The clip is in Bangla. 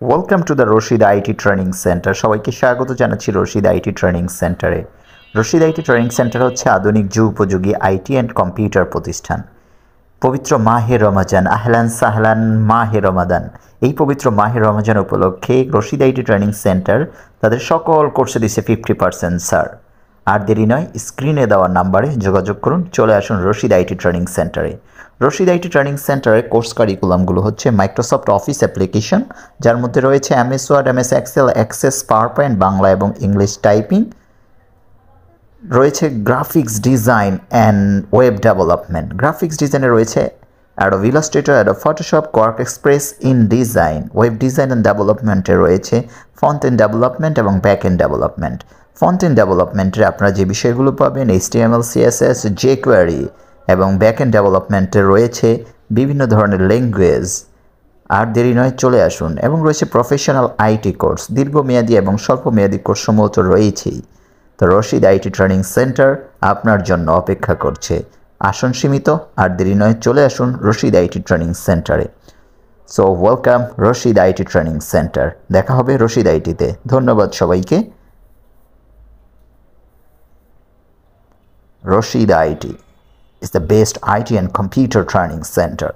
Welcome to the Rashid IT training centre. সবাইকে স্বাগত জানাচ্ছি রশিদ আইটি ট্রেনিং সেন্টারে। রশিদ আইটি ট্রেনিং সেন্টার হচ্ছে আধুনিক যুগ উপযোগী আইটি অ্যান্ড কম্পিউটার প্রতিষ্ঠান। পবিত্র মাহে রমাজান, আহলান সাহলান মাহে রমাদান। এই পবিত্র মাহে রমাজান উপলক্ষে রশিদ আইটি ট্রেনিং সেন্টার তাদের সকল কোর্সে দিচ্ছে 50% ছাড়। আর দেরি নয়, স্ক্রিনে দেওয়া নাম্বারে যোগাযোগ করুন, চলে আসুন রশিদ আইটি ট্রেনিং সেন্টারে। রশিদ আইটি ট্রেনিং সেন্টারে কোর্স কারিকুলামগুলো হচ্ছে মাইক্রোসফট অফিস অ্যাপ্লিকেশন, যার মধ্যে রয়েছে MS word, MS excel, access power point, Bangla এবং ইংলিশ টাইপিং। রয়েছে graphics design and web development. Graphics ডিজাইনে রয়েছে Adobe Illustrator, Adobe Photoshop, Quark Express, in design. Web design and ডেভেলপমেন্টে রয়েছে ফন্ট এন্ড ডেভেলপমেন্ট এবং back end development. Front end ডেভেলপমেন্টে আপনারা যে বিষয়গুলো পাবেন HTML, CSS, jQuery, এবং ব্যাক এন্ড ডেভেলপমেন্টে রয়েছে বিভিন্ন ধরনের ল্যাঙ্গুয়েজ। আর দেরি নয়, চলে আসুন। এবং রয়েছে প্রফেশনাল আইটি কোর্স, দীর্ঘমেয়াদী এবং স্বল্পমেয়াদী কোর্সসমূহ তো রয়েছেই। তো রশিদ আইটি ট্রেনিং সেন্টার আপনার জন্য অপেক্ষা করছে। আসন সীমিত, আর দেরি নয়, চলে আসুন রশিদ আইটি ট্রেনিং সেন্টারে। So welcome Rashid IT training centre. দেখা হবে রশিদ আইটিতে। ধন্যবাদ সবাইকে। Rashid IT is the best IT and computer training center.